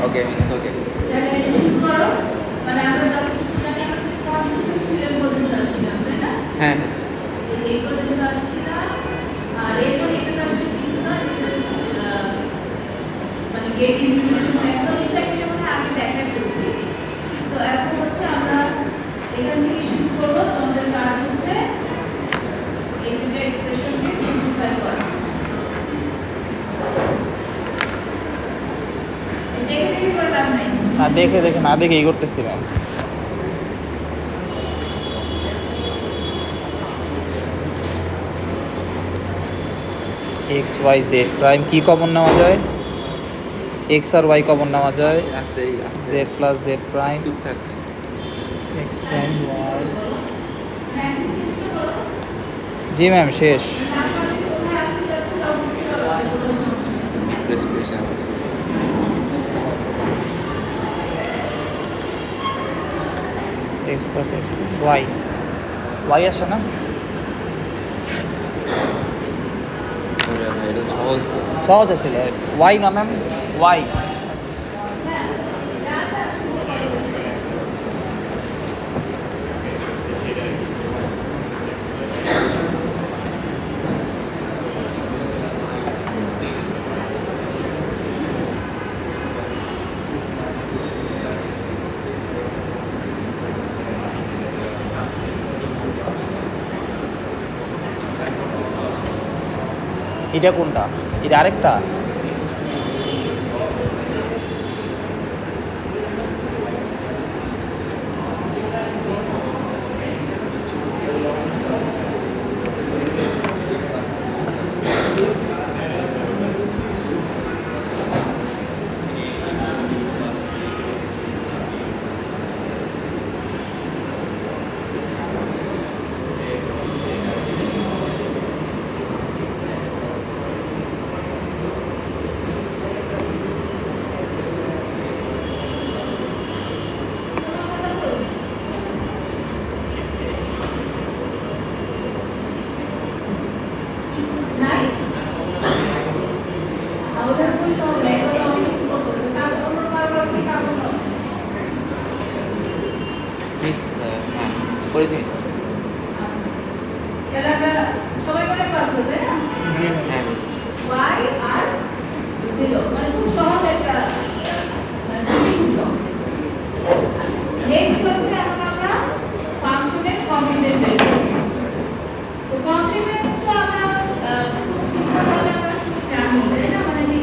ওকে miss ওকে। তাহলে শুরু করো। মানে আমরা যতটুকুটাকে আমরা কনসেপ্ট ছিলেন পর্যন্ত আসছিলাম, তাই না? হ্যাঁ হ্যাঁ এই পর্যন্ত আসছিলাম। আর এরপরে এটা তো আসলে কিছু না, এটা মানে গেট ইনফরমেশন দেখানো, ইনফ্যাক্ট এটা আমরা আগে দেখা ফেলছি। তো এখন হচ্ছে আমরা এখান থেকে শুরু করবো। তোমাদের কাজ হচ্ছে এই দুটো এক্সপ্রেশনকে সিম্পলিফাই করা। দেখে দেখে করে লাভ নাই। না দেখে না দেখে এই করতেছি ma'am. X Y Z prime কি কমন নেওয়া যায়? এক্স আর ওয়াই কমন নেওয়া যায়। আস্তে আস্তে জেড প্লাস জেড প্রাইম চুপ থাক। X prime Y. প্র্যাকটিস চেষ্টা করো। জি ম্যাম শেষ। তারপরে কোথায় আপনি যাচ্ছেন তাও বুঝতে পারবো, আমি কোনো সমস্যা নেই। Respiration X plus X Y Y আসে না? ওরে ভাই এটা সহজ তো। সহজ আছিল ওয়াই না ম্যাম? ওয়াই। এটা কোনটা? এটা আরেকটা? নাই ওটার কোনো তো রেকর্ড আমি কিছু করবো তো কার অন্য কারো কাছে কারো না। মিস হ্যাঁ করেছি মিস। তাহলে আমরা সবাই করে পারছো, তাই না? হ্যাঁ মিস। y আর 0 মানে খুব সহজ একটা মানে ত্রিভুজ। নেক্সট হচ্ছে এখন আমরা ফাংশনের কমপ্লিমেন্ট বের করব। তো কমপ্লিমেন্ট তো আমরা সিম্পলভাবে আমরা শুধু জানি, তাই না? মানে যে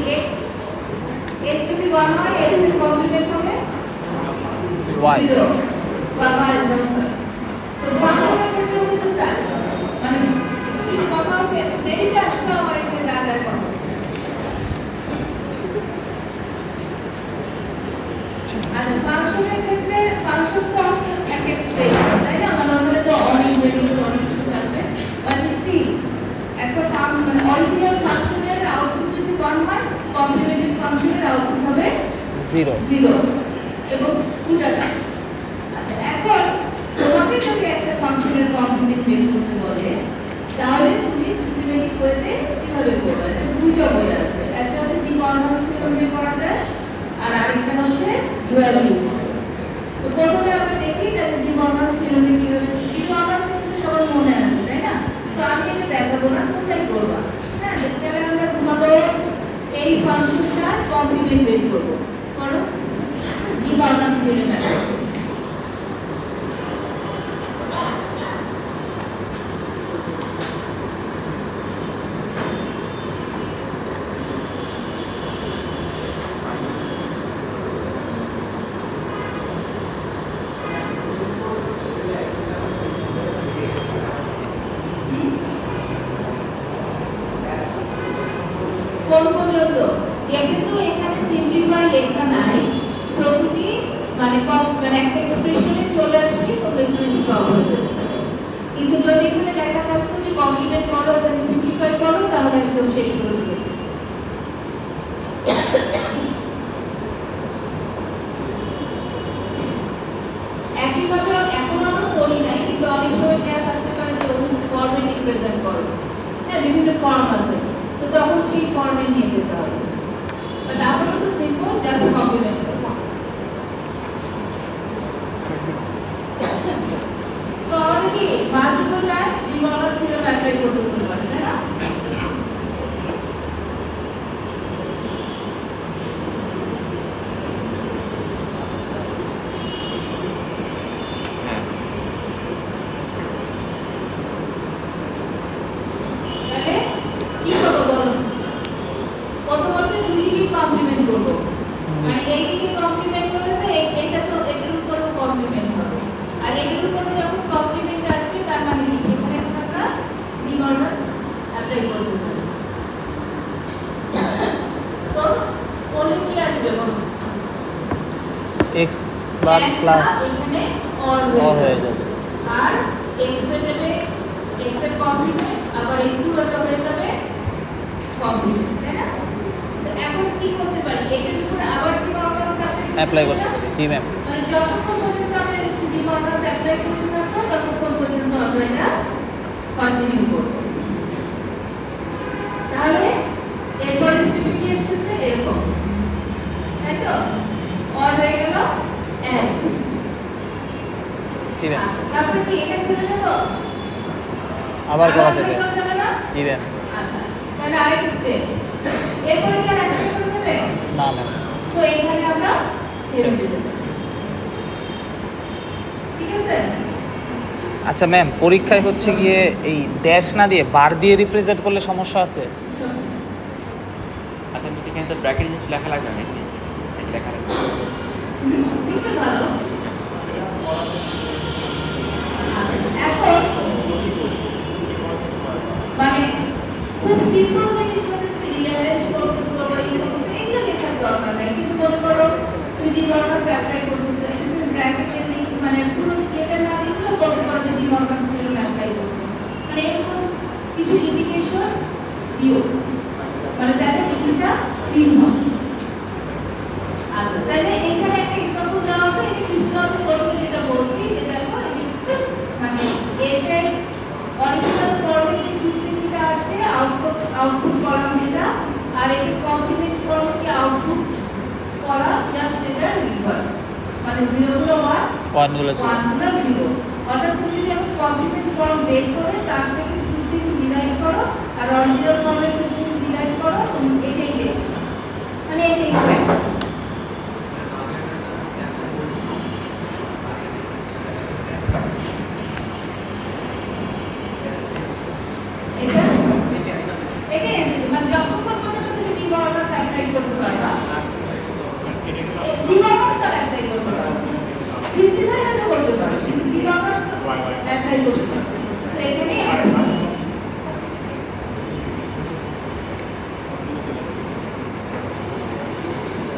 x যদি 1 হয় x এর কমপ্লিমেন্ট হবে ওয়াই। 0 বা vice versa। তো ফাংশনের ক্ষেত্রে কিন্তু তাই। মানে কি কথা হচ্ছে এত দেরিতে আসছে আমার এখানে যা যা কথা। আর ফাংশনের ক্ষেত্রে ফাংশন তো এক এক্সপ্রেশন, তাই না? মানে ওখানে তো অনেক ভেরিয়েবল অনেক কিছু থাকবে, বাট স্টিল একটা ফাংশন মানে অরিজিনাল ফাংশনের আউটপুট যদি 1 হয়, কমপ্লিমেন্টারি ফাংশনের আউটপুট হবে জিরো। 0 এবং উল্টাটা। আচ্ছা এখন তোমাকে যদি একটা ফাংশনের কমপ্লিমেন্ট বের করতে বলে তাহলে তুমি সিস্টেমেটিক ওয়েতে কিভাবে করবে? এটা দুইটা ওয়ে আছে, একটা হচ্ছে ডি মর্গানস থিওরেম দিয়ে করা যায় আর আরেকটা হচ্ছে ডুয়াল ইউজ। তো প্রথমে আমরা দেখি তাহলে ডি মর্গানস থিওরেম কিভাবে। ডি মর্গানস থিওরেম সবার মনে আছে, তাই না? তো আমি এটা দেখাবো না, তোমরাই করবা। হ্যাঁ, তাহলে আমরা ধরো এই ফাংশনটার কমপ্লিমেন্ট বের করব। করো ডি মর্গানস থিওরেম অ্যাপ্লাই করো। কোন পর্যন্ত? যেহেতু এখানে সিম্পলিফাই লেখা নাই, সো তুমি মানে মানে একটা এক্সপ্রেশনে চলে আসলে তোমরা এখানে স্টপ হয়ে যাবে। কিন্তু যদি এখানে লেখা থাকতো যে কমপ্লিমেন্ট করো দেন সিম্পলিফাই করো, তাহলে একদম শেষ করে দিবে। একইভাবে এখন আমরা করি নাই, কিন্তু অনেক সময় দেওয়া থাকতে পারে যে ওই ফর্মে রিপ্রেজেন্ট করো। হ্যাঁ, বিভিন্ন ফর্ম আছে, তো তখন সেই ফর্মে নিয়ে যেতে হবে। বাট আমরা শুধু সিম্পল জাস্ট কমপ্লিমেন্ট করব। কমপ্লিমেন্ট করবো মানে এইদিকে কমপ্লিমেন্ট করলে তো এটা তো এটার উপরেও কমপ্লিমেন্ট হবে আর এটার উপরে যখন কমপ্লিমেন্ট আসবে তার মানে কি সেখানে আমরা ডি মর্গানস অ্যাপ্লাই করতে পারি তো কোলে কি আসবে বলুন এক্স বার প্লাস এখানে অর হয়ে যাবে আর x হয়ে যাবে x এর কমপ্লিমেন্ট আবার এই পুরোটা হয়ে যাবে কমপ্লিমেন্ট তাই না তো এখন কি করতে পারি এটার উপর আবার ডি মর্গানস অ্যাপ্লাই করতে পারি জি ম্যাম মানে যতক্ষণ পর্যন্ত আমরা ডি মর্গানস অ্যাপ্লাই করতে থাকবো ততক্ষণ পর্যন্ত আমরা এটা কন্টিনিউ করব তাহলে এরপর স্টেপে কি আসছে এরকম তাই তো অর হয়ে গেল এন্ড জি ম্যাম তারপর কি এটা চলে যাব আবার করা যাবে যাবে না জি ম্যাম আচ্ছা তাহলে আরেকটা স্টেপ এরপরে কি আরেকটা স্টেপ যাবে না ম্যাম সো এখানে আমরা থেমে যেতে পারি ঠিক আছে আচ্ছা ম্যাম পরীক্ষায় হচ্ছে গিয়ে এই ড্যাশ না দিয়ে বার দিয়ে রিপ্রেজেন্ট করলে সমস্যা আছে আচ্ছা আমি এখানে তো ব্র্যাকেট জিনিস লেখা লাগবে না কি লেখা লাগবে লিখতে ভালো এখন মানে খুব সিম্পল জিনিসগুলো তুমি রিয়ালাইজ করতেছো বা এই করতেছো এগুলো লেখার দরকার নাই কিন্তু মনে করো তুমি ডি মর্গানস অ্যাপ্লাই করতেছো তুমি ব্র্যাকেটে লিখ মানে পুরো যেটা না লিখলেও বলতে পারো যে ডি মর্গানস তুমি অ্যাপ্লাই করছো মানে এরকম কিছু ইন্ডিকেশন দিও মানে তাহলে জিনিসটা ক্লিন হবে আচ্ছা তাহলে এখানে একটা এক্সাম্পল দেওয়া আছে এটা কিছুটা আমি প্রথমে যেটা বলছি যেটা হলো এই যে মানে এফ এর অরিজিনাল ফরম্যাটে 250 টা আসছে আউটপুট কলাম যেটা আর এটা কমপ্লিমেন্ট ফরম্যাটে আউটপুট কলাম জাস্ট এটা রিভার্স মানে 0 গুলো 1 ওয়ান গুলো 1 গুলো 0 অর্থাৎ তুমি যদি একটা কমপ্লিমেন্ট ফর্ম বের করে তার থেকে 250 ডিরাইভ করো আর অরিজিনাল ফর্মে 250 ডিরাইভ করো তো এটাই দেবে মানে এটাই হবে মানে যতক্ষণ পর্যন্ত তুমি ডি মর্গানস অ্যাপ্লাই করতে পারবা ডি মর্গানস অ্যাপ্লাই করতে পারবা সিম্পলিফাই হয়তো করতে পারো কিন্তু ডি মর্গানস অ্যাপ্লাই করতে পারো তো এখানেই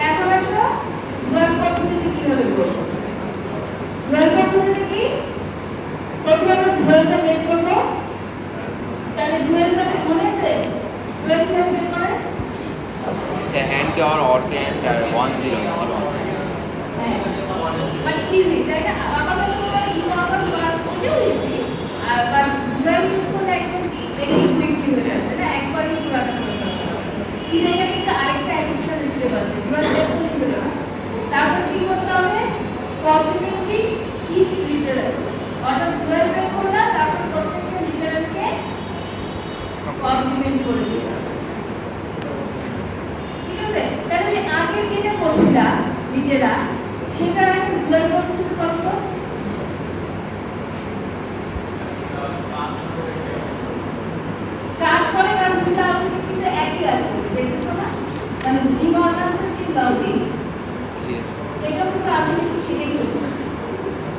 এখন আসো ডুয়াল পদ্ধতিতে কিভাবে করবো ডুয়াল পদ্ধতিতে কি প্রথমে আমরা ডুয়ালটা বের করবো তাহলে ডুয়াল কাছে মনে আছে ডুয়াল কিভাবে বের করে এন্ড के और के एंड 1 0 হ্যাঁ মানে ইজি তাই না আমার কাছে মনে হয় ডি মর্গানস বার করতেও ইজি আর বা ডুয়াল ইউজ করলে একদম বেশি কুইকলি হয়ে যাচ্ছে না একবারই পুরাটা করতে হবে এই জায়গায় কিন্তু আরেকটা অ্যাডিশনাল স্টেপ আছে ডুয়াল বের করলে হলো না তারপর কি করতে হবে কমপ্লিমেন্টলি ইচ লিটারাল অর্থাৎ ডুয়াল বের করলা তারপর প্রত্যেকটা লিটারালকে কমপ্লিমেন্ট করে দিবা ঠিক আছে তাহলে যে আগে যেটা করছিলা নিজেরা সেটা এখন ডুয়াল পদ্ধতিতে করছো কাজ করে কারণ দুটো আউটপুট কিন্তু একই আসছে দেখতেছো না মানে ডি মর্গানসের যে লজিক এটা কিন্তু আলটিমেটলি সেটাই হচ্ছে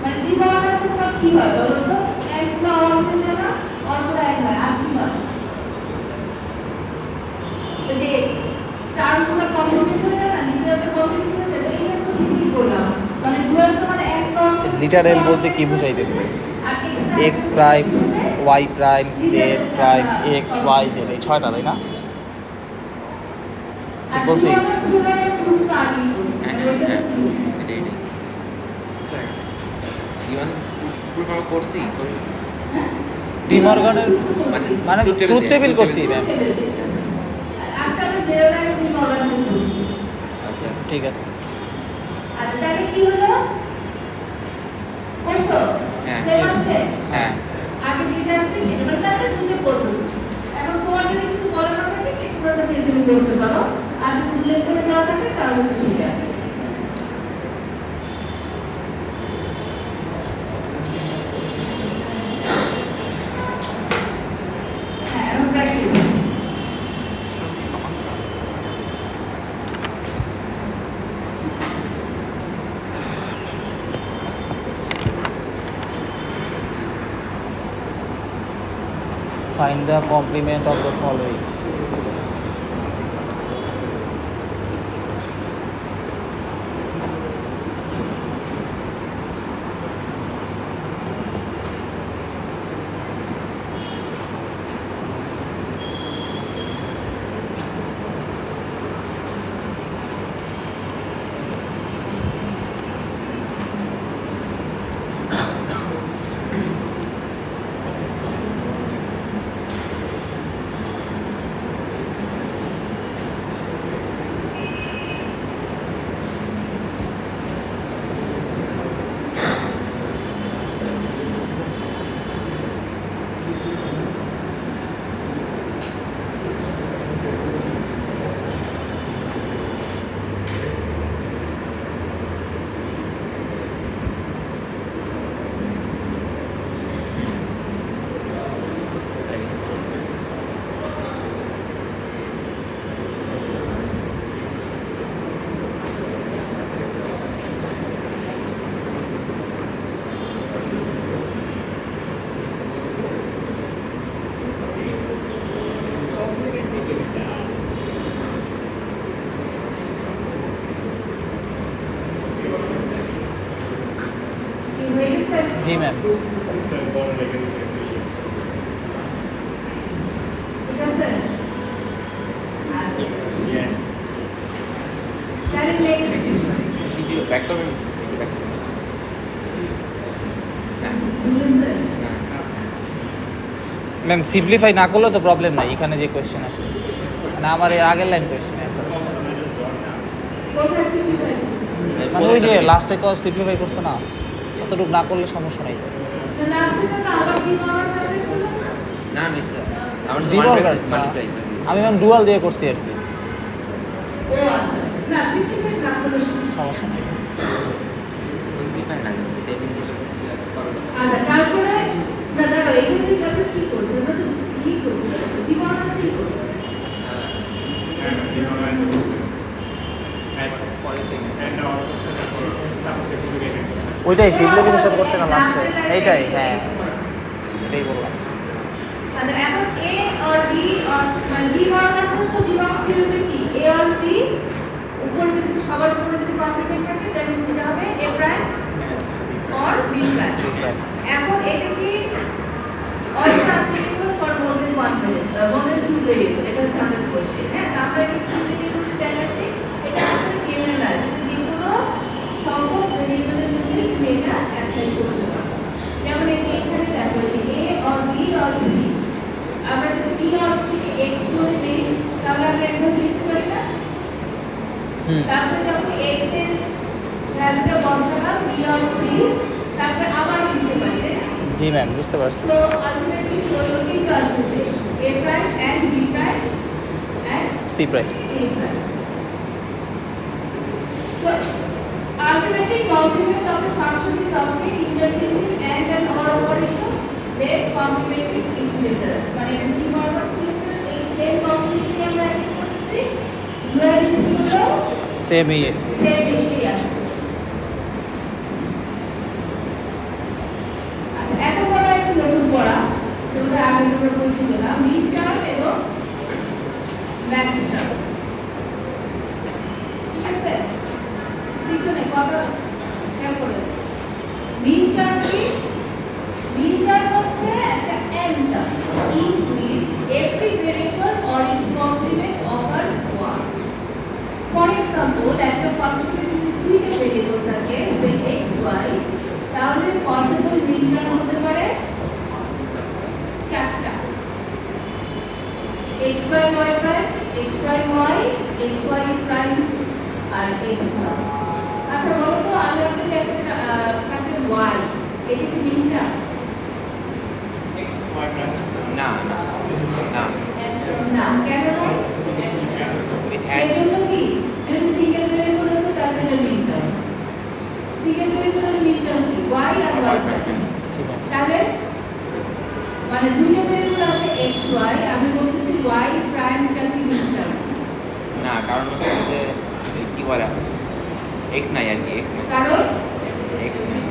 মানে ডি মর্গানসে তোমার কি হয় বলো তো একটা অর হয়ে যায় না অরটা এক হয় আর কি হয় তো যে টার্মগুলো কমপ্লিট হয়ে যায় না লিটারালটা কমপ্লিট হয়ে যায় তো এইটা তো সেটাই করলাম মানে ডুয়াল তোমার একদম লিটারেল বলতে কি বুঝাইতেছে X prime Y prime Z prime X Y Z এই ছয়টা তাই না আর বলছি। ডুয়ালের প্রুফটা আগেই করছি মানে ওইটা তো true। প্রুফ করছি ডি মর্গানের মানে ট্রুথ টেবিল করছি ম্যাম আজকে আমরা জেনারেলাইজ ডি মর্গানসের করছি আচ্ছা আচ্ছা ঠিক আছে আচ্ছা তাহলে কি হলো করছো হ্যাঁ। সেম আসছে হ্যাঁ আগে যেটা আসছে সেটা মানে তাহলে তুমি পদ্ধতি এখন তোমার যদি কিছু বলা না থাকে টেকনোলজি দিয়ে তুমি করতে পারো আর যদি উল্লেখ করে দেওয়া থাকে তাহলে তো সেটা হ্যাঁ এখন practice Find the complement of the following. কি হয়ে গেছে? জি ম্যাম। ঠিক আছে? আচ্ছা। তাহলে next সিটি ব্যাক করবেন ব্যাক করবেন হ্যাঁ বুঝলেন? না ম্যাম সিম্পলিফাই না করলে তো প্রবলেম নাই, এখানে যে কোয়েশ্চেন আছে মানে আমার এর আগের লাইন কোয়েশ্চেন আছে কোথায় কি হয়? মানে ওই যে লাস্টে তো সিম্পলিফাই করছে না, অতটুকু না করলে সমস্যা নাই তো। লাস্টে তো আবার কি পাওয়া যাবে বলো? না মিস আমার দ্বিবর্গ মাল্টিপ্লাই আছে না। মাল্টিপ্লাই করে দিয়েছি আমি ম্যাম ডুয়াল দিয়ে করছি আর কি, ও আচ্ছা। না, সিম্পলিফাই না করলে সমস্যা নেই। সিম্পলিফাই না সেম আচ্ছা, তারপরে না দাঁড়াও, এখানে যাবে কি করছে? ওটা তো কি করছে? দ্বিবর্গ কি করছে? ওইটাই সিম্পলিফিকেশন করছে না লাস্টে, এইটাই হ্যাঁ এটাই বললাম। আচ্ছা, এখন A or B or মানে দ্বিবর্গ আছে, তো দ্বিবর্গ ফিল্ডে কি A or B উপরে যদি সবার উপরে যদি কমপ্লিমেন্ট থাকে তাহলে বুঝতে হবে A prime or B prime. এখন এটা কি also applicable for more than one variable, more than two variable, এটা হচ্ছে আমাদের কোশ্চেন। হ্যাঁ, তো আমরা এটা কি ভেরিয়েবল দেখাচ্ছি, এটা আসলে জেনারেল, যে কোনো সংখ্যক ভেরিয়েবলের জন্য তুমি এটা অ্যাপ্লাই করতে পারো। যেমন এই যে এখানে দেখো এই যে A or B or C, আমরা যদি B or C K x ধরে নেই তাহলে আমরা এভাবে লিখতে পারি না? তারপরে যখন x এর ভ্যালুটা বসালাম B or C, তারপরে আবার লিখতে পারি, তাই না? জি ম্যাম বুঝতে পারছি। So ultimately ওই কিন্তু আসছে A prime and B prime and C prime. C prime. So ultimately complement of a function is obtained interchanging and an or operation then complementing each letter. মানে এটা কি করব? এই সেম কম্বিনেশনই আমরা অ্যাচিভ করতেছি, ডুয়াল ইউজ করলেও same ইয়ে। Same এসেই আসছে। আচ্ছা, এত বড় একটা নতুন পড়া তোমাদের আগে তোমরা পরিচিত না, মিড টার্ম এবং ম্যাক্স টার্ম। ঠিক আছে, পিছনে কথা খেয়াল করে। মিড টার্ম কি? মিড টার্ম হচ্ছে একটা n term in which every variable or its complement occurs once. For example, একটা ফাংশনে যদি দুইটা ভেরিয়েবল থাকে say x y, তাহলে পসিবল মিড টার্ম হতে পারে চারটা, x prime y prime, x prime y, x y prime আর x y। আচ্ছা বলো তো, আমরা যদি একটা থাকে y, এটা কি মিড টার্ম? না না না না, কেন নয়? মিস সেজন্য কি, যদি সিঙ্গেল ভেরিয়েবল হতো তাহলে এটা মিড টার্ম। সিঙ্গেল ভেরিয়েবল হলে মিড টার্ম কি y আর y prime। তাহলে মানে দুইটা ভেরিয়েবল আছে x y, আমি বলতেছি y প্রাইমটা কি মিড টার্ম? না কারণ হচ্ছে যে কি বলে এক্স নাই আর কি এক্স নাই কারণ X prime.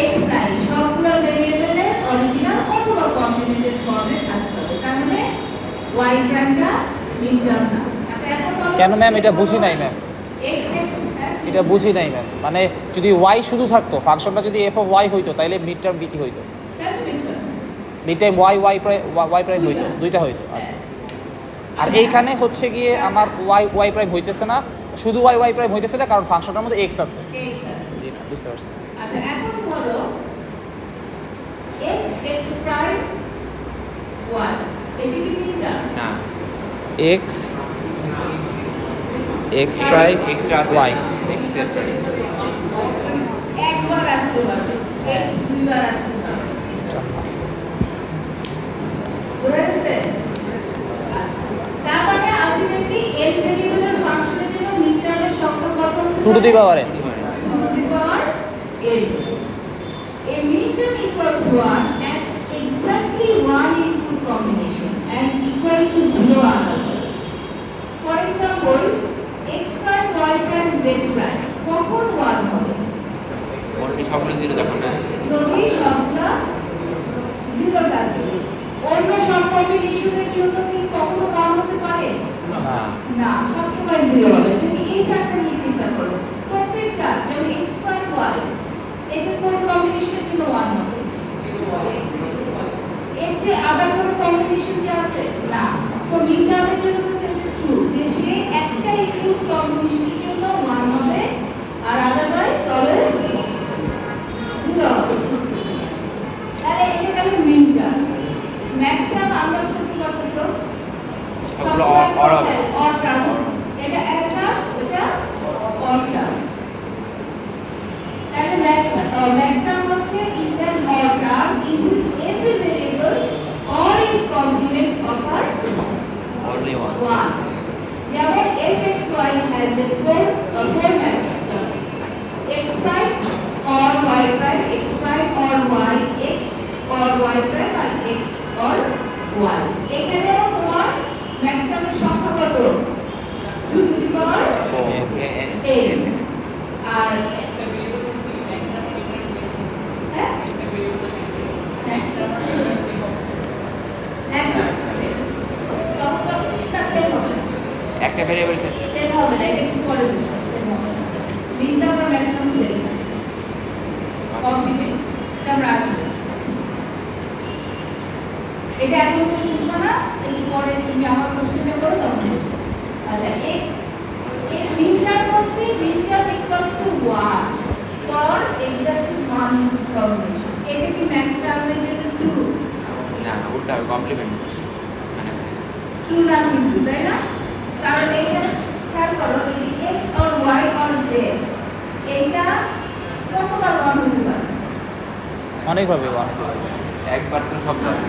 x প্রাইম সবগুলো ভেরিয়েবলের অরিজিনাল অথবা কমপ্লিমেন্টেড ফর্মে থাকতে হবে। তার মানে y প্রাইমটা মিড টার্ম না। আচ্ছা এখন বলো কেন ম্যাম এটা বুঝি নাই ম্যাম, x x এটা বুঝি নাই ম্যাম। মানে যদি y শুধু থাকতো, ফাংশনটা যদি f অফ y হইতো, তাহলে মিড টার্ম কি হইতো? কেন mid term? Mid term y prime হইতো, দুইটা হইতো। আচ্ছা, আর এইখানে হচ্ছে গিয়ে আমার y প্রাইম হইতেছে না, শুধু y প্রাইম হইতেছে না, কারণ ফাংশনটার মধ্যে x আছে। x আছে। জি না, বুঝতে পারছি। আচ্ছা এখন ধরো x x প্রাইম y এটা কি মিড টার্ম? না, x প্রাইম extra আছে y। x এর প্রাইম। একবার আসতে পারে, x দুইবার আসতে পারে। বোঝা গেছে? আচ্ছা, তার মানে আলটিমেটলি n ভেরিয়েবলের ফাংশনের জন্য মিড টার্মের সংখ্যা কত হতে two to the power n। 2 to the power n. A midterm equals 1 and exactly one input combination and equal to 0 others. For example, x prime y prime z prime কখন 1 হবে? Only সবগুলো 0 যখন না। যদি সংখ্যা 0 থাকে। অন্য সব কম্বিনেশনের জন্য কি কখনো 1 হতে পারে? না, না, সবসময় 0 হবে। যদি এই চারটা নিয়ে চিন্তা করো, প্রত্যেকটা যেমন x prime y এটা কোন কম্বিনেশনের জন্য 1 হবে? এর যে আদার কোন কম্বিনেশন কি আছে? না। সো মিড টার্মের জন্য কিন্তু এটা ট্রু যে সে একটা ইনপুট কম্বিনেশনের জন্য 1 হবে আর আদারওয়াইজ অলওয়েজ 0 হবে। তাহলে এটা গেল মিড টার্ম। ম্যাক্স টার্ম আন্দাজ করতে পারতেছো? সবগুলো অর হবে। Or term. এটা একটা, এটা অর টার্ম। তাহলে ম্যাক্স টার্ম হচ্ছে is an odd term in which every variable or its complement occurs only one. once. যেমন fxy has a four max term. x prime or y prime, x prime or y, x or y prime আর x or y. এখানেও তোমার max টার্মের সংখ্যা কত? 2 to the power n. আর একটা variable ক্ষেত্রে same হবে না, এটা একটু পরে বুঝবো, সেম হবে না। মিন টার্ম আর ম্যাক্সিমাম সেম কমপ্লিমেন্ট, এটা আমরা আসবো। এটা এখন তুমি বুঝবো না, একটু পরে তুমি আমার কোশ্চেনটা করো তখন বুঝবো। আচ্ছা, এর মিন টার্ম হচ্ছে min term equals to 1 for exactly one input combination. এটা কি ম্যাক্স টার্মের জন্য ট্রু? না, উল্টা হবে, কমপ্লিমেন্ট। ট্রু না কিন্তু, তাই না? কারণ এখানে খেয়াল করো, এই যে x or y or z এটা কতবার 1 হতে পারে? অনেকভাবে একবার তো সব যাবে।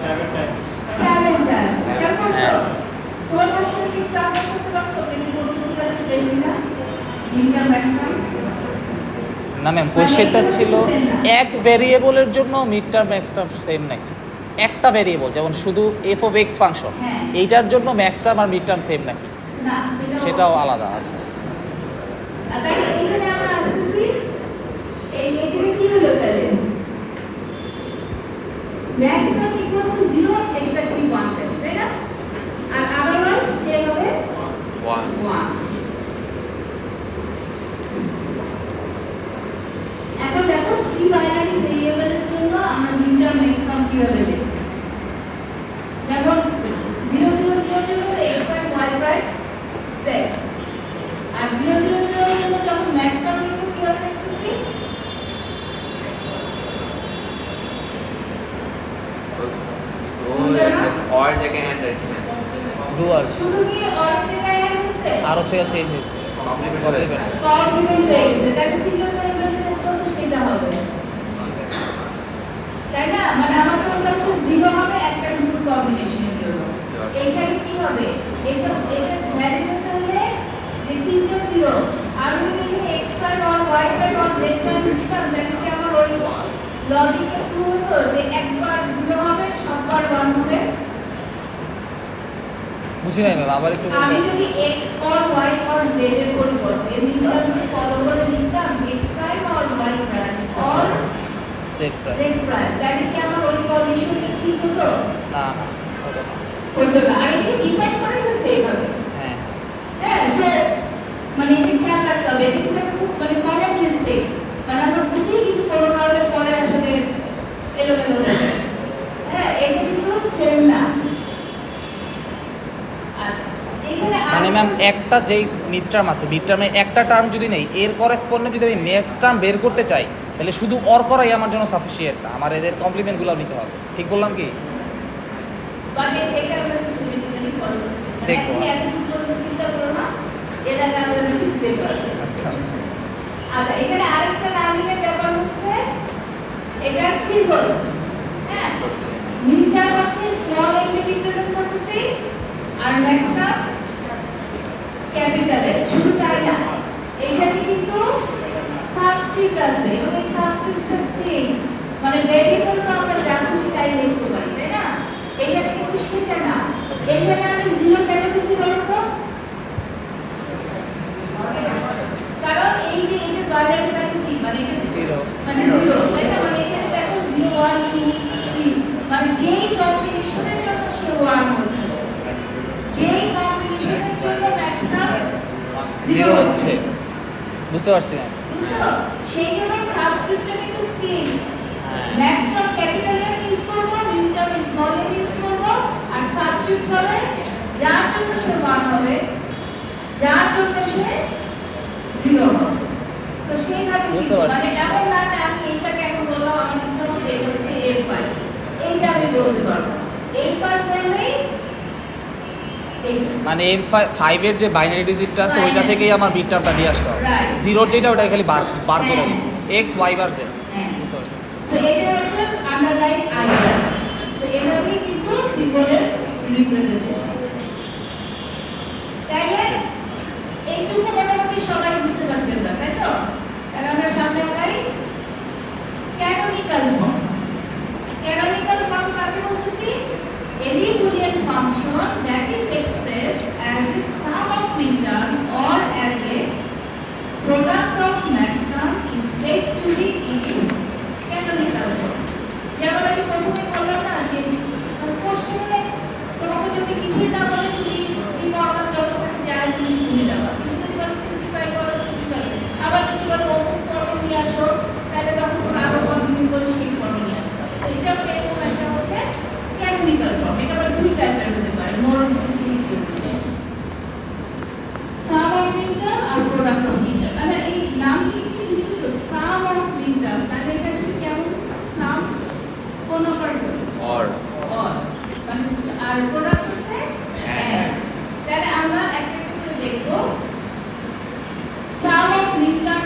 7 টাইমস। খেয়াল করছো? তোমার প্রশ্ন কি আন্দাজ করতে পারছো? কিন্তু বলতেছি তাহলে সেম না মিটার ম্যাক্সিমাম। না ম্যাম, কোশ্চেনটা ছিল এক ভেরিয়েবলের জন্য mid term max term same নাকি? একটা ভেরিয়েবল যেমন শুধু এফ অফ এক্স ফাংশন, হ্যাঁ। এইটার জন্য ম্যাক্স টার্ম আর মিড টার্ম সেম নাকি? না, সেটাও আলাদা আছে। আর তাই এখানে আমরা আসতেছি এই এখানে কি হলো তাহলে? Max term equal to 0 exactly 1 time, তাই না? আর আদারওয়াইজ সে হবে 1 1। এখন দেখো 3 বাইনারি ভেরিয়েবলের জন্য আমরা মিন টার্ম ম্যাক্স টার্ম কিভাবে লিখব? যেমন 0 0 0 এর জন্য x prime y prime z, আর 0 0 0 এর জন্য যখন ম্যাক্স টার্ম লিখব কিভাবে লিখতেছি? और जगह हैंड रखी है ডুয়াল শুধু কি অর জায়গায় অ্যাড হইছে? আর হচ্ছে চেঞ্জ হয়েছে, कॉम्प्लीमेंट কমপ্লিমেন্ট। কমপ্লিমেন্ট হয়ে গেছে, তাহলে সিঙ্গেল ভেরিয়েবল তো সেটা হবে, তাই না? মানে আমাদের কথা হচ্ছে 0 হবে একটা ইনপুট কম্বিনেশনের জন্য। এইখানে কি হবে? এটা ভ্যারি করতে হলে যে তিনটা 0 আমি যদি এখানে x প্রাইম আর y প্রাইম আর z প্রাইম লিখতাম, তাহলে কি আমার ওই লজিকটা ট্রু হতো যে একবার 0 হবে সববার 1 হবে? বুঝি নাই ম্যাম, আবার একটু আমি বলবেন? যদি x or y or z এর পরিবর্তে মিন টার্মকে ফলো করে লিখতাম x prime or Z prime. Z prime, তাহলে কি আমার ওই কন্ডিশনটা ঠিক হতো? না না হতো না। হতো না। আর এটাকে ডিফাইন করে গেছে এইভাবে। হ্যাঁ হ্যাঁ, সো মানে এটা খেয়াল রাখতে হবে। এটা কিন্তু একটা খুব মানে কমন মিস্টেক। মানে আমরা বুঝি কিন্তু কোনো কারণে পরে আসলে এলোমেলো হয়ে যায়। হ্যাঁ, এটা কিন্তু সেম না। আচ্ছা, এখানে মানে ম্যাম একটা যেই মিড টার্ম আছে, মিড টার্মে একটা টার্ম যদি নেই, এর করেসপন্ডে যদি আমি নেক্সট টার্ম বের করতে চাই, তাহলে শুধু অর করাই আমার জন্য সাফিসিয়েন্ট না, আমার এদের কমপ্লিমেন্টগুলো নিতে হবে। ঠিক বললাম কি? বাট এটা আমরা সিস্টেমেটিক্যালি ফলো করতে চাই। দেখবো, মানে আচ্ছা। এখন পর্যন্ত চিন্তা করো না, এর আগে আমাদের স্টেপ আছে। আচ্ছা আচ্ছা, এখানে আরেকটা লার্নিং এর ব্যাপার হচ্ছে এটা সিম্বল। হ্যাঁ, মিটার হচ্ছে স্মল এ কে রিপ্রেজেন্ট করতেছি আর ম্যাক্সটা ক্যাপিটাল এ। শুধু তাই না, এখানে কিন্তু সাবস্ক্রিপ্ট আছে এবং এই সাবস্ক্রিপ্টটা ফিক্সড, মানে ভেরিয়েবল তো আমরা যা খুশি তাই লিখতে পারি, তাই না? এখানে কিন্তু সেটা না। এখানে আমি জিরো কেন দিছি বলো তো? কারণ এই যে এটা বাইনারি ভ্যালু কি, মানে এটা জিরো মানে জিরো, তাই না? মানে এখানে দেখো 0 1 2 3, মানে যেই কম্বিনেশনের জন্য সে 1 হচ্ছে, যেই কম্বিনেশনের জন্য ম্যাক্সিমাম জিরো হচ্ছে, বুঝতে পারছি না? বুঝছো? সেই জন্য সাবস্ক্রিপ্টটা কিন্তু fixed. Maximum capital A use করব, মিনিমাম স্মল এ ইউজ করব, আর সাবস্ক্রিপ্ট হলে যার জন্য সে 1 হবে, যার জন্য সে 0 হবে। সো সেইভাবে বুঝতে কিন্তু পারছি। মানে এমন না যে আমি এটা কেন বললাম, আমার ইচ্ছা মতো এটা হচ্ছে A5, এইটা আমি বলতে পারবো না। A5 বললেই মানে এম ফাইভ এর যে বাইনারি ডিজিটটা আছে ওইটা থেকেই আমার মিড টার্মটা দিয়ে আসতে হবে। Right. জিরোর যেটা ওটা খালি বার বার করে হ্যাঁ। X y bar Z. হ্যাঁ। বুঝতে পারছি। সো এটা হচ্ছে আন্ডারলাইন আইডিয়া। সো এভাবেই কিন্তু সিম্বলের রিপ্রেজেন্টেশন। তাইলে এইটুকু মোটামুটি সবাই বুঝতে পারছেন না, তাই তো? তাহলে আমরা সামনে আগাই। Canonical form. ক্যানোনিক্যাল ফর্ম কাকে বলতেছি? Any Boolean function that is expressed as a sum of minterm or as a product of maxterm is said to be in its canonical form. যেমন আমি প্রথমে বললাম না যে কোশ্চেনে তোমাকে যদি কিছুই না বলে তুমি কি নরমাল যতক্ষণ যায় তুমি শুনে যাবা, কিন্তু যদি বলে সিম্পলিফাই করো সিম্পলিফাই, আবার যদি বলে ওপেন ফর্মে নিয়ে আসো, তাহলে তখন তুমি আরো কন্টিনিউ করে সেই ফর্মে নিয়ে আসতে হবে। তো এটা আমরা এরকম একটা হচ্ছে ক্যানোনিক্যাল ফর্ম। এটা আবার দুই টাইপের হতে পারে, মোর স্পেসিফিক যদি সাম অফ মিটার আর প্রোডাক্ট অফ মিটার। আচ্ছা, এই নাম কি বুঝতেছো? সাম অফ মিটার, তাহলে এটা আসলে কেমন? সাম কোন পার্ট or অর, মানে আর প্রোডাক্ট হচ্ছে হ্যাঁ। তাহলে আমরা একটা একটা করে দেখব সাম অফ মিটার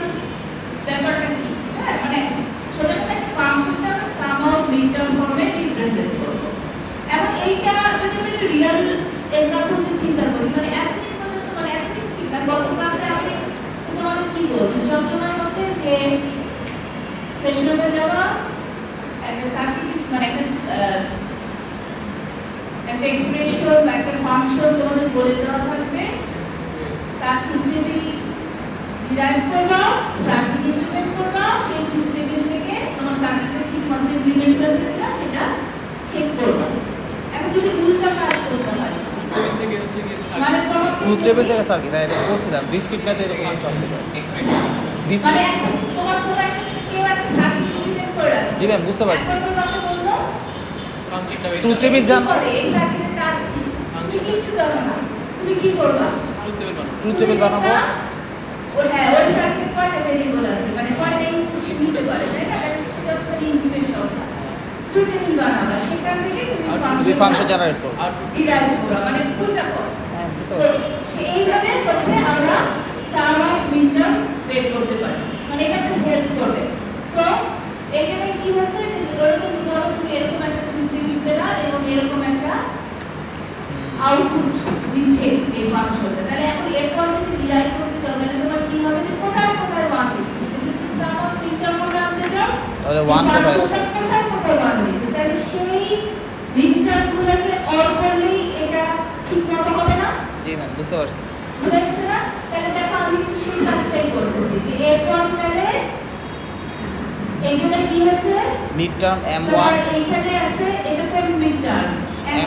ব্যাপারটা কি। হ্যাঁ, মানে সোজা কথা একটা ফাংশনটা আমরা সাম অফ মিটার ফর্মে রিপ্রেজেন্ট করব। এখন এইটা যদি আমরা একটা রিয়েল এক্সাম্পল দিয়ে চিন্তা করি, মানে এতদিন পর্যন্ত মানে এতদিন চিন্তা, গত ক্লাসে আমি তোমাদের কি বলছি সবসময় হচ্ছে যে সেশনে যাওয়া, একটা সার্কিট মানে একটা এক্সপ্রেশন বা একটা ফাংশন তোমাদের বলে দেওয়া থাকবে, তার ট্রুথ টেবিল ডিরাইভ করবা, সার্কিট ইমপ্লিমেন্ট করবা, সেই ট্রুথ টেবিল থেকে তোমার সার্কিটটা ঠিক মতো ইমপ্লিমেন্ট হয়েছে কিনা সেটা চেক করবা। এখন যদি উল্টা কাজ করতে হয়, মানে তোমাকে ট্রুথ টেবিল থেকে সার্কিট, এটা বলছিলাম ডিসক্রিট ম্যাথে এরকম কিছু আছে। মানে ডিসক্রিট, তোমার কোনো একটা কেউ একটা সার্কিট ইমপ্লিমেন্ট করে রাখছে। জি ম্যাম বুঝতে পারছি। এখন তোমাকে বললো ট্রুথ টেবিল জান, এই সার্কিটের কাজ কি, তুমি কিছু জানো না, তুমি কি করবা? ট্রুথ টেবিল বানাবো। হ্যাঁ, ওই সার্কিটে কয়টা ভেরিয়েবল আছে, মানে কয়টা ইনপুট সে নিতে পারে, তাই না? তাহলে সেটা হচ্ছে ইনপুটের সংখ্যা। ট্রুথ টেবিল বানাবা, সেখান থেকে তুমি ফাংশন জেনারেট করব। ডিরাইভ করবা, মানে কোনটা কর। হ্যাঁ বুঝতে তো পারছি। এইভাবে হচ্ছে আমরা সাম অফ মিটার বের করতে পারি, মানে এটা তো হেল্প করবে। সো এই জন্য কি হচ্ছে যে এরকম ধরো তুমি এরকম একটা ট্রুথ টেবিল পেলা এবং এরকম একটা আউটপুট দিচ্ছে এই ফাংশনটা, তাহলে এখন F1 যদি ডিরাইভ করতে চাও তাহলে তোমার কি হবে যে কোথায় কোথায় 1 দিচ্ছে। যদি তুমি সাম অফ মিটার মনে রাখতে চাও তাহলে 1 কোথায়? কোথায় কোথায় 1 দিচ্ছে, তাহলে সেই মিটারগুলোকে অর করলেই এটা ঠিক মতো হবে না। জি ম্যাম বুঝতে পারছি। বুঝা গেছে না? তাহলে দেখো আমি কিন্তু সেই কাজটাই করতেছি যে F1 তাহলে এই জন্য কি হচ্ছে মিড টার্ম M1 তোমার এইখানে আছে এটা তো মিড টার্ম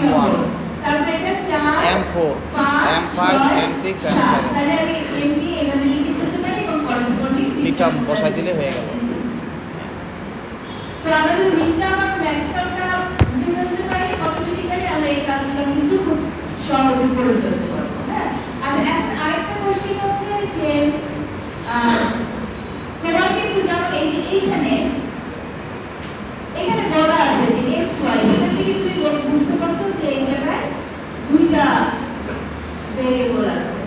M1 তারপরে এটা 4 M4 M5 M6 M7 তাহলে আমি এমনি এভাবে লিখে ফেলতে পারি এবং করেসপন্ডিং মিড টার্ম বসাই দিলে হয়ে গেল। সো আমরা যদি মিড টার্ম আর ম্যাক্স টার্মটা বুঝে ফেলতে পারি অটোমেটিক্যালি আমরা এই কাজগুলো কিন্তু খুব সহজে করে ফেলতে পারবো। হ্যাঁ, আচ্ছা এখন আরেকটা কোশ্চেন হচ্ছে যে তোমার কিন্তু যেমন এই যে এখানে বলা আছে যে x y, সেখান থেকে তুমি বুঝতে পারছো যে এই জায়গায় দুইটা ভেরিয়েবল আছে।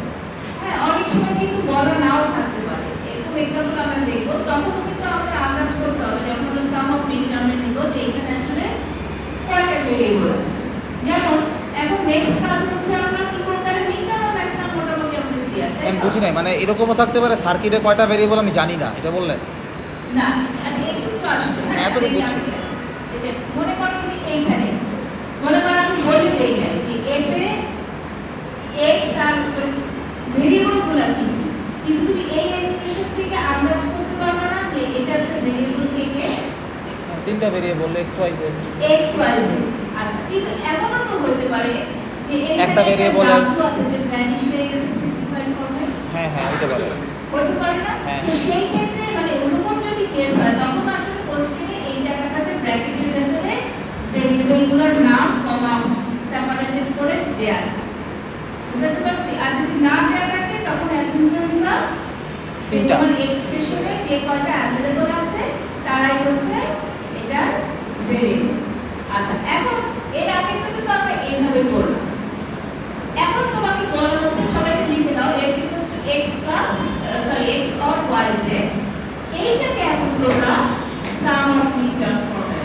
হ্যাঁ, অনেক সময় কিন্তু বলা নাও থাকতে পারে, এরকম এক্সাম্পল আমরা দেখবো, তখন কিন্তু আমাদের আন্দাজ করতে হবে যখন আমরা সাম অফ মিড টার্মে নিব যে এখানে আসলে কয়টা ভেরিয়েবল আছে। যেমন এখন নেক্সট কাজ হচ্ছে আমরা কি করতে হবে, মিড টার্ম আর ম্যাক্স টার্ম মোটামুটি আমাদের দেয়া আছে। আমি বুঝি নাই, মানে এরকমও থাকতে পারে সার্কিটে কয়টা ভেরিয়েবল আমি জানি না, এটা বললেন? না, আচ্ছা একটু তো আসলে হ্যাঁ এতটুকু বুঝছি। এই যে মনে করেন যে এইখানে মনে করেন আমি বলে দেই যে f এ x আর ভেরিয়েবলগুলো কি কি, কিন্তু তুমি এই এক্সপ্রেশন থেকে আন্দাজ করতে পারবে না যে এটা একটা ভেরিয়েবল থেকে তিনটা variable x y z। x y z। আচ্ছা, কিন্তু এমনও তো হতে পারে যে একটা ভেরিয়েবলের আছে যে ভ্যানিশ হয়ে গেছে সিম্পলিফাইড ফর্মে। হ্যাঁ হ্যাঁ হতে পারে। হতে পারে না? হ্যাঁ। তো সেই ক্ষেত্রে মানে ওরকম যদি কেস হয় তখন আসলে কোশ্চেনে এই জায়গাটাতে ব্র্যাকেটের ভেতরে ভেরিয়েবলগুলোর নাম কমা সেপারেটেড করে দেয়া থাকে। বুঝতে পারছি? আর যদি না দেয়া থাকে তখন অ্যাজিউম করে নিবা যে তিনটা। তোমার এক্সপ্রেশনে যে কয়টা অ্যাভেলেবল আছে তারাই হচ্ছে এটার ভেরিয়েবল। আচ্ছা, এখন এর আগে কিন্তু আমরা এইভাবে করলাম। এখন তোমাকে বলা হচ্ছে সবাইকে লিখে দাও f x plus x or y z, এইটাকে এখন তোমরা সাম অফ মিড টার্ম ফর্মে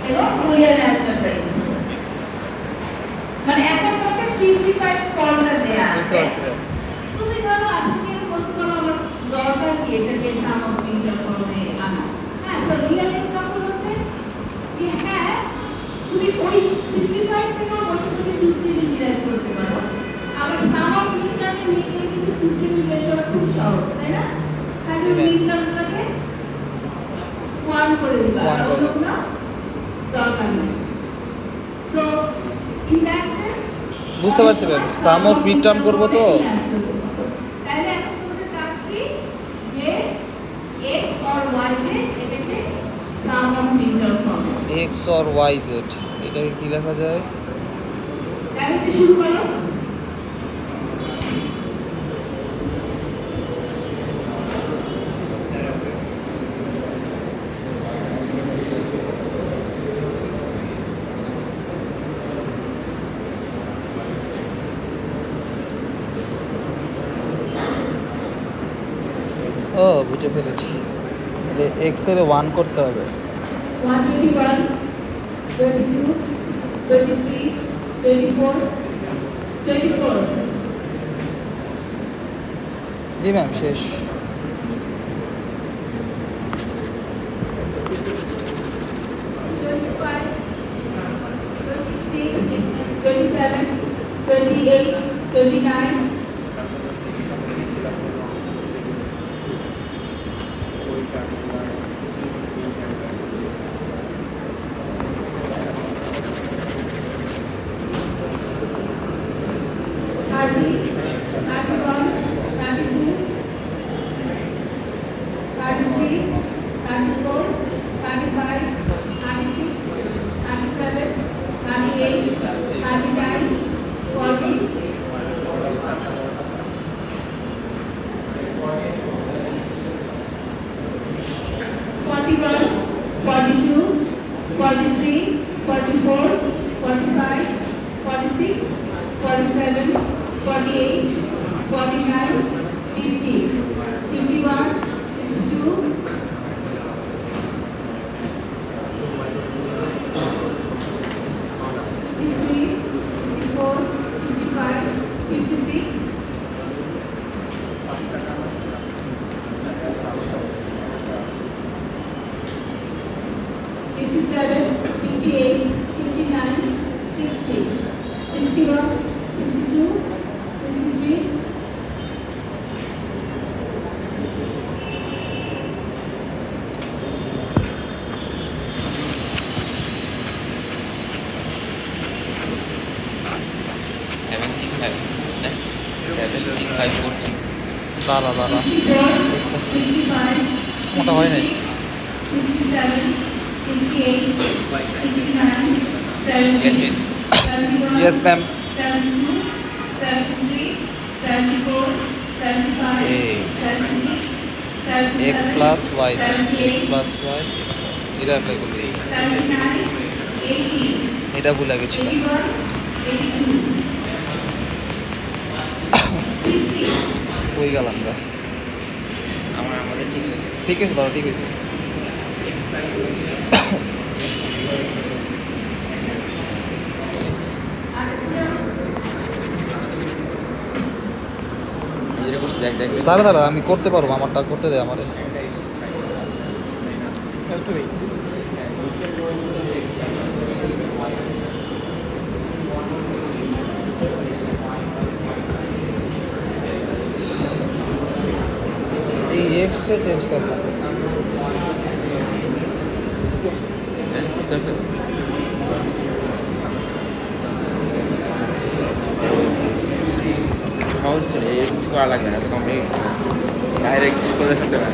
এবং বুলিয়ান অ্যালজেব্রা ইউজ করবে। মানে এখন তোমাকে সিম্পলিফাইড ফর্মটা দেয়া বুঝতে আছে। পারছি। তুমি ধরো আজকে কি বলতে পারো আমার দরকার কি এটাকে সাম অফ মিড টার্ম ফর্মে আনা। হ্যাঁ, সো রিয়েল এক্সাম্পল হচ্ছে যে হ্যাঁ তুমি ওই সিম্পলিফাইড থেকেও বসে বসে ট্রুথ টেবিল ডিরাইভ করতে পারো। আবার সাম অফ মিড টার্মে নিয়ে গেলে কিন্তু ট্রুথ টেবিল বের করা খুব সহজ, তাই না? তাহলে মিড টার্মটাকে 1 করে দিবা, আর অন্যগুলো দরকার নেই। সো ইন দ্যাট সেন্স বুঝতে পারছি ma'am, some of mid term করব তো। তাহলে এখন তোমাদের কাজ কি যে x or y z এটাকে সাম অফ মিড টার্ম ফর্মে x or y z, এটাকে কি লেখা যায়? তাহলে কি শুরু করো। ও বুঝে ফেলেছি, তাহলে x এর 1 করতে হবে। 121 22 23 24 24 জি ম্যাম শেষ। 25 26 27 28 29 30 31 32 33 34 35 36 37 38 39 40 41 42 43 44 45 46 47 48 49 50 51 52 53 54 55 56 57 58 59 60 61 62 63 7.5 করছি। দাঁড়া 64, 65, মোটা হয় নাই। 67, 68, 69, 70, Yes, miss. 71, Yes, ma'am. 72, 73, 74, 75, Hey. 76, 77, x plus y x 78, plus y x plus এটা অ্যাপ্লাই করতে 79, 80, এটা ভুলে গেছিলাম 81, 82, 60, কই গেলাম গা আমাদের ঠিক আছে। ঠিক আছে দাদা ঠিক আছে আমি যেটা করছি দেখ দেখ দেখ। দাঁড়া আমি করতে পারবো আমারটা করতে দে আমারে এই এক্সটা চেঞ্জ কর না হ্যাঁ, বুঝতে পারছো? সহজ ছিল, এরকম কিছু করা লাগবে না, তো কমপ্লিট ডাইরেক্ট সোজা সাপটা না,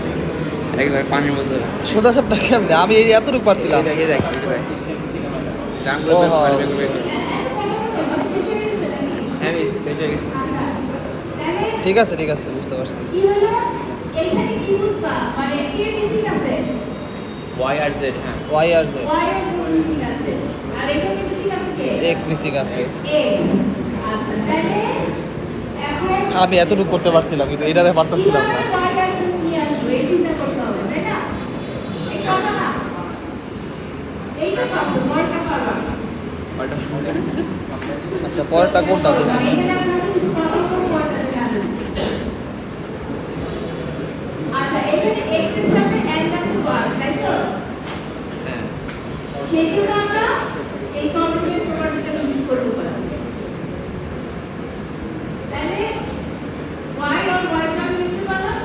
একবার পানির মতো। সোজা সাপটা কেমনে আমি এই এতটুকু পারছিলাম এই দেখ এটা দেখ ও, হ্যাঁ, বুঝতে পারছি। হ্যাঁ মিস শেষ হয়ে গেছে। ঠিক আছে বুঝতে পারছি কি হলো এখানে কি বুঝবা মানে কে মিসিং আছে ওয়াই আর জেড, হ্যাঁ y আর z y এর মিসিং আছে আর এখানে মিসিং আছে কে x মিসিং আছে x আচ্ছা তাহলে এখন আমি এতটুকু করতে পারছিলাম কিন্তু এটাতে পারতেছিলাম না y আর z নিয়ে আসবো এই চিন্তা করতে হবে তাই না এই কথা না এইটা পারছো পরেরটা পারবা না। আচ্ছা পরেরটা কোনটা দেখুন মানে এখানে আপনাদের স্কোয়ার পরেরটা যেটা আছে আচ্ছা এখানে x এর সাথে and আছে y তাই তো হ্যাঁ সেই জন্য আমরা এই কমপ্লিমেন্ট প্রপার্টিটা ইউজ করতে পারছি তাহলে y और y প্রাইম লিখতে পারলাম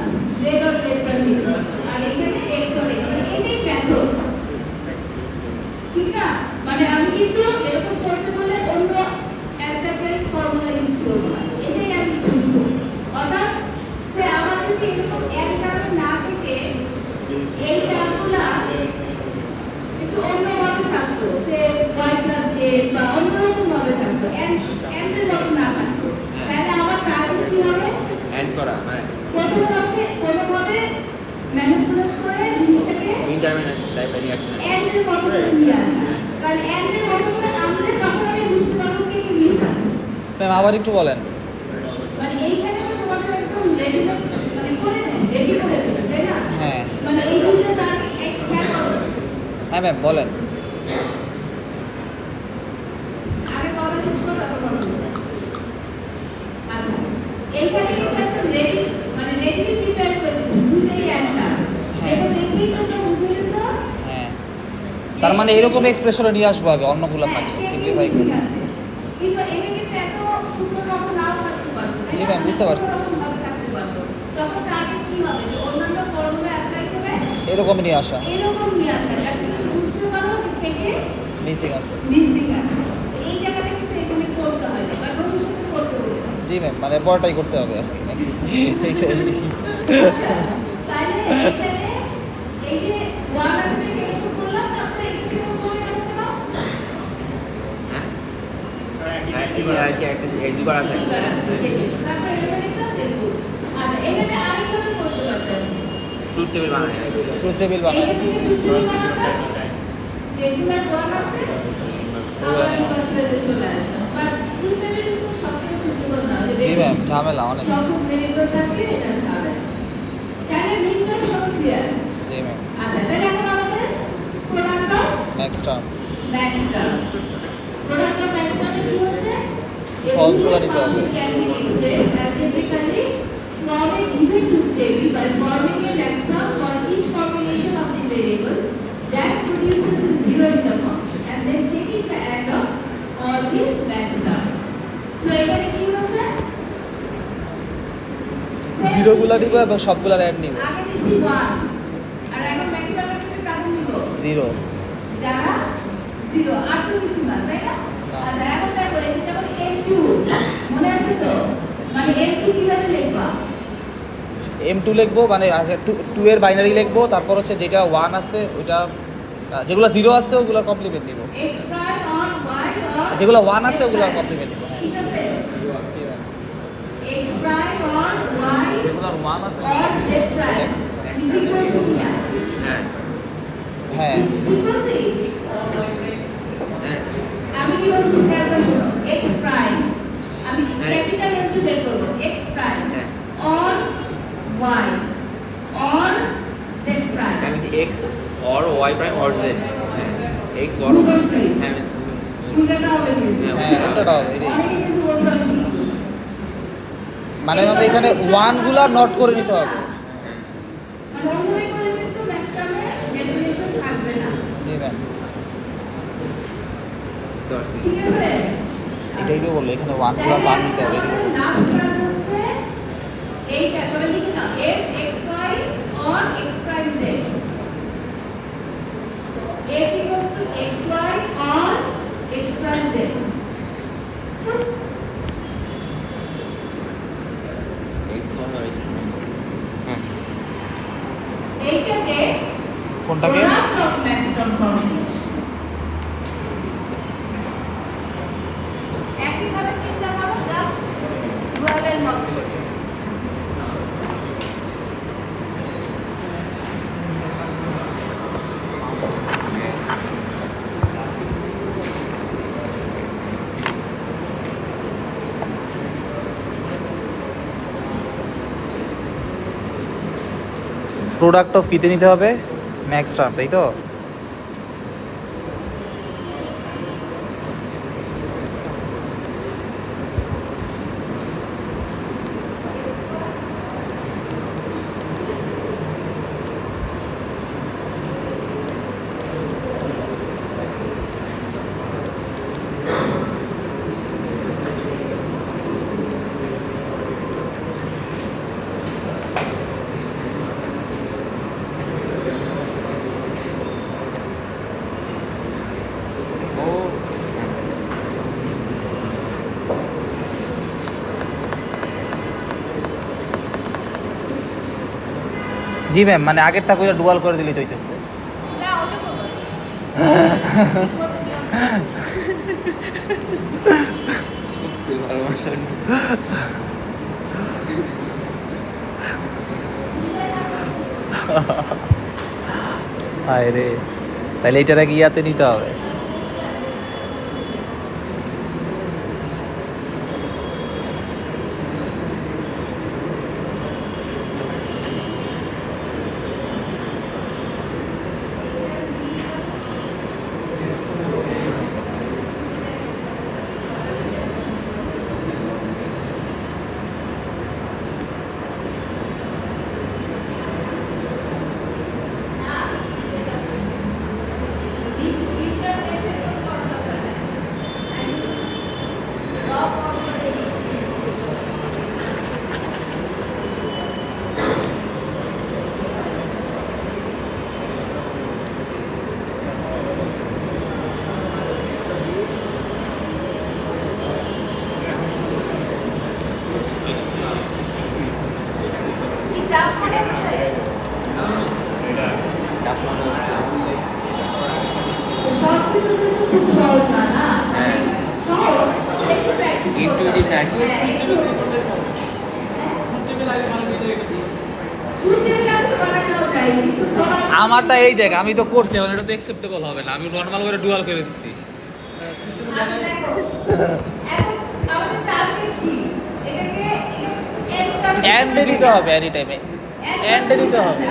z और z প্রাইম লিখতে পারলাম আর এখানে x और x মানে এটাই মেথড ঠিক না মানে আমি কিন্তু এরকম করতে বলে অন্য অ্যালজেব্রাইক ফর্মুলা ইউজ করব না এটাই আমি ইউজ করব অর্থাৎ সে আমার যদি এরকম এক টার্ম না থেকে এই টার্মগুলা একটু অন্যভাবে থাকতো সে y প্লাস z বা অন্যরকম ভাবে থাকতো এন্ড এর মতো না থাকতো তাহলে আমার টার্গেট কি হবে এন্ড করা মানে প্রথমে হচ্ছে কোনোভাবে ম্যানিপুলেট করে জিনিসটাকে ইন্টারমিনেট টাইপের নিয়ে আসে না। এন্ড এর মতো করে নিয়ে আসা কারণ এন্ড এর মতো করে আনলে তখন আমি বুঝতে পারবো কি কি মিস আছে ম্যাম আবার একটু বলেন মানে এইখানে আমি তোমাদের একদম রেডি মানে করে দিছি রেডি করে দিছি তাই না হ্যাঁ মানে এই দুইটা টার্ম এক খেয়াল করো হ্যাঁ ম্যাম বলেন আগে কথা শেষ করো তারপর কথা বলবো আচ্ছা এইখানে কিন্তু একদম রেডি মানে রেডি প্রিপেয়ার করে দিছি দুইটাই একটা এটা দেখলেই তোমরা বুঝে গেছো হ্যাঁ তার মানে এরকম এক্সপ্রেশনে নিয়ে আসবো আগে অন্যগুলো থাকলে সিম্পলিফাই করে কিন্তু এটা কিন্তু এত সুন্দর রকম নাও থাকতে পারতো তাই জি না? ম্যাম, বুঝতে পারছি। অন্যরকমভাবে থাকতে পারতো। তখন টার্গেট কি হবে যে অন্যান্য ফর্মুলা অ্যাপ্লাই করে এরকম নিয়ে আসা এরকম নিয়ে আসা যাতে তুমি বুঝতে পারো যে থেকে মিসিং আছে মিসিং আছে তো এই জায়গাটা কিন্তু এখানে করতে হয় না বা ভবিষ্যতে করতে হবে না। জি ম্যাম মানে বড়টাই করতে হবে এইটাই আচ্ছা, তাহলে এখানে এই যে ওয়ান আসলে এরকম করলাম তারপরে এখানে এরকম করে আসছে না হ্যাঁ আর কি একটা এই দুবার আছে। তারপরে এখানে একটা দেখো আচ্ছা এখানে আরেকভাবে করতে পারতেন ট্রুথ টেবিল বানায় আর কি। ট্রুথ টেবিল বানাই এইটা থেকে দুটো বানাতে যেগুলো ওয়ান আছে আবার পার্সেন্টে চলে আসে বাট ট্রু টেবিল কিন্তু সবসময় ফিজিবল না জি ম্যাম ঝামেলা অনেক সব ভেরিয়েবল থাকলে এটা ছাড়বে তাহলে মিন টার্ম সব ক্লিয়ার জি ম্যাম আচ্ছা তাহলে এখন আমাদের product of next term max term product of max টার্মে কি হচ্ছে False গুলো নিতে হবে। can be expressed algebraically from a given truth table by forming a max term for each combination of the variable that produces a zero in the function and then taking the add of all these max terms. So এখানে কি হচ্ছে জিরোগুলা দিব এবং সবগুলার add নিব আগে দিছি 1 আর এখন ম্যাক্স টার্মের ক্ষেত্রে কাকে নিব জিরো যারা 0 আর তো কিছু না তাই না না। আচ্ছা এখন দেখো এই যেমন f2 মনে আছে M2 লিখবো, মানে টু এর বাইনারি লিখবো, তারপর হচ্ছে যেটা 1 আছে ওইটা, যেগুলো 0 আছে ওগুলোর কমপ্লিমেন্ট নিব, x prime on y or যেগুলো 1 আছে ওগুলোর কমপ্লিমেন্ট নিব। হ্যাঁ ঠিক আছে জি ma'am. x prime on y যেগুলোর 1 আছে or z prime ঠিক বলছি কিনা হ্যাঁ হ্যাঁ ঠিক বলছি হ্যাঁ আমি কি বলছি একবার শোনো x prime আমি ক্যাপিটাল M2 বের করব x prime হ্যাঁ। on y or z prime আমি বলছি X or Y prime or Z. হ্যাঁ এক্স বড় বলছি হ্যাঁ দুটাটা হবে কিন্তু হ্যাঁ ওটা হবে এটাই। অনেকে কিন্তু বলছে আমি ঠিক বলছি মানে ম্যাম এখানে 1 গুলা নোট করে নিতে হবে। মানে অন্যরা করে কিন্তু ম্যাক্সিমামে ডেফিনিশন থাকবে না জি ম্যাম, ঠিক আছে এটাই তো বললো এখানে 1 গুলা বার নিতে হবে, এটাই তো বলছি। লাস্ট ক্লাস হচ্ছে এইটা সবাই লিখে নাও f x y or x prime z f equals to x y or x prime z X one আর এক্স হ্যাঁ এইটাকে কোনটাকে? product of maximum formula একই ভাবে চিন্তা করো জাস্ট ডুয়ালের মতো প্রোডাক্ট অফ কিতে নিতে হবে? ম্যাক্স টার্ম, তাই তো? ও জি ম্যাম, মানে আগেরটা কইরা ডুয়াল করে দিলেই তো হইতেছে। না ওটা করো হচ্ছে ভালোবাসা হায় রে, তাহলে এটার আগে ইয়াতে নিতে হবে। টাফ মনে হচ্ছে সবকিছু কিন্তু খুব সহজ না না হ্যাঁ সহজ একটু প্র্যাকটিস Intuitive না কি? আমারটা এই দেখ, আমি তো করছি, এখন এটা তো অ্যাকসেপ্টেবল হবে না, আমি নর্মাল করে ডুয়াল করে দিচ্ছি। এন্ডে দিতে হবে এনি টাইমে, এন্ডে দিতে হবে।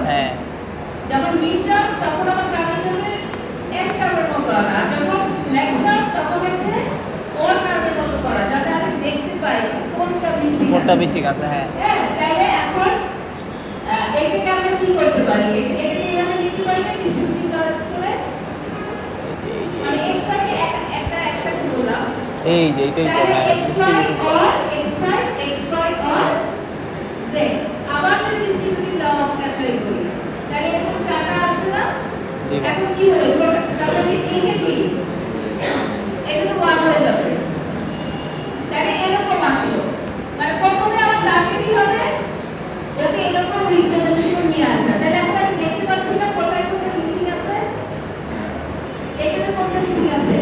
হ্যাঁ যখন মিড টার্ম তখন আমার টার্মের জন্য এক টার্মের মতো আনা, যখন নেক্সট টার্ম তখন হচ্ছে ওর টার্মের মতো করা, যাতে আমি দেখতে পাই কোনটা মিসিং কোনটা বেসিক আছে। হ্যাঁ হ্যাঁ তাইলে এখন এটাকে আমরা কি করতে পারি, এটাকে এভাবে লিখতে পারি না ডিস্ট্রিবিউটিভ লস করে, মানে x y কে একটা একসাথে বললাম, এই যে এটাই তো। হ্যাঁ x y or x prime x y or z, আবার যদি ডিস্ট্রিবিউটিভ ল অ্যাপ্লাই করি তাহলে এরকম চারটা আসবে না। জি ম্যাম। এখন কি হলো তাহলে এইটা কি এগুলো 1 হয়ে যাবে। তাহলে এরকম আসলো, মানে প্রথমে আমার টার্গেট কি হবে, ওকে এরকম রিপ্রেজেন্টেশন নিয়ে আসা। তাহলে এখন আমি দেখতে পাচ্ছি না কোথায় কোথায় মিসিং আছে, এখানে কোথায় মিসিং আছে,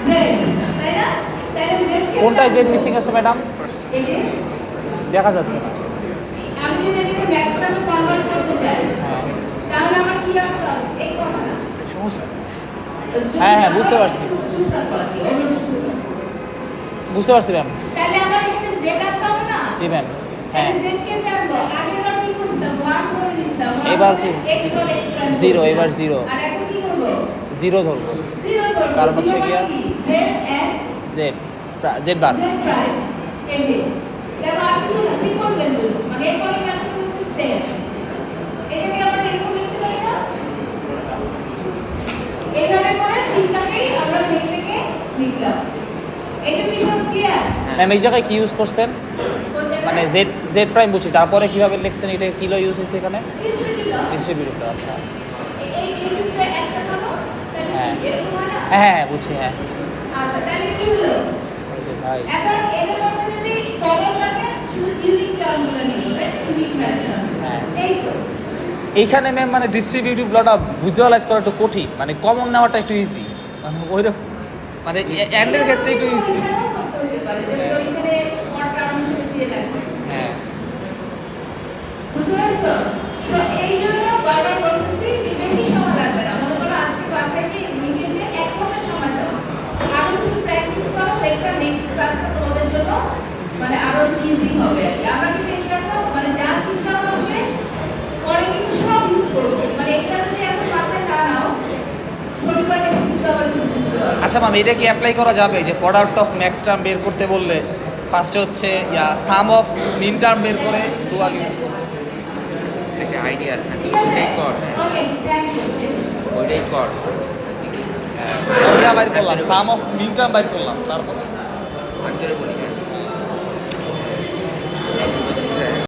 Z, তাই না? তাহলে Z কে কোনটায় জেড মিসিং আছে ম্যাডাম? এই যে দেখা যাচ্ছে না। আমি যদি এটাকে ম্যাক্সিমামে কনভার্ট করতে চাই, হ্যাঁ তাহলে আমার কি করতে হবে, এই কথা না, সমস্ত হ্যাঁ, হ্যাঁ, বুঝতে পারছি। বুঝতে পারছি ম্যাম। তাহলে আমার এখানে Z আনতে হবে না? জি ম্যাম। হ্যাঁ তাহলে Z কে আনবো, আগেরবার কি করছিলাম, 1 ধরে নিছিলাম, এবার জি, x ধরে x প্রাইম জিরো, করছিলাম। এবার জিরো। আর এখন কি করব, জিরো ধরবো। 0 ধরবো। কারণ হচ্ছে zero গিয়া মানে কি? Z and Z Z bar. Z prime, এই যে দেখো আর কিছু না, সিম্পল ভ্যালু, মানে এরপরের ম্যাথড হচ্ছে সেম। এটাকে আমরা এরকম লিখতে পারি না, এইভাবে করে তিনটাকেই আমরা ভেঙে ভেঙে লিখলাম। এটা কি সব ক্লিয়ার? ম্যাম এই জায়গায় কি ইউজ করছেন? মানে জেড জেড প্রাইম বুঝছি, তারপরে কিভাবে লিখছেন, এটা কিলো ইউজ হয়েছে এখানে? ডিস্ট্রিবিউটর। আচ্ছা এই ভিতরে একটা থাকো, তাহলে হ্যাঁ। কি এরকম হয় না? হ্যাঁ হ্যাঁ বুঝছি হ্যাঁ। আচ্ছা তাহলে কি হলো, এই যে ভাই এখন এদের মধ্যে যদি কমন থাকে শুধু ইউনিক টার্মগুলো নিব, রাইট? Unique method. হ্যাঁ। এই তো এইখানে ম্যাম মানে ডিস্ট্রিবিউটিভ লটা ভিজুয়ালাইজ করা একটু কঠিন, মানে কমন নেওয়াটা একটু ইজি, মানে ওইরকম মানে এন্ডের ক্ষেত্রে একটু ইজি। এখানেও করতে হতে পারে, যে এখানে মড টার্ম হিসেবে দিয়ে রাখবে। হ্যাঁ বুঝতে পারছো? তো এই জন্য বারবার বলতেছি যে বেশি সময় লাগবে না, মনে করো আজকে বাসায় গিয়ে মিটিংয়ে 1 ঘন্টা সময় দাও, আরো কিছু প্র্যাকটিস করো, দেখবে নেক্সট ক্লাসটা তোমাদের জন্য মানে আরো ইজি হবে আর কি। আমরা কিন্তু এটা মানে যা শিখলাম আজকে পরে কিন্তু সব ইউজ করবো, মানে এটা যদি এখন মাথায় না নাও শনিবার এসে কিন্তু আবার কিছু বুঝতে পারবে। আচ্ছা ম্যাম এটা কি অ্যাপ্লাই করা যাবে যে প্রোডাক্ট অফ ম্যাক্স টার্ম বের করতে বললে ফার্স্টে হচ্ছে সাম অফ মিন টার্ম বের করে ডুয়াল ইউজ করবে? একটা আইডিয়া আছে না, ঠিক আছে? ওইটাই কর। ওকে, থ্যাংক ইউ। ওইটাই কর। ওইটা বাইর করলাম, সাম অফ মিন টার্ম বাইর করলাম, তারপরে আমি করে বলি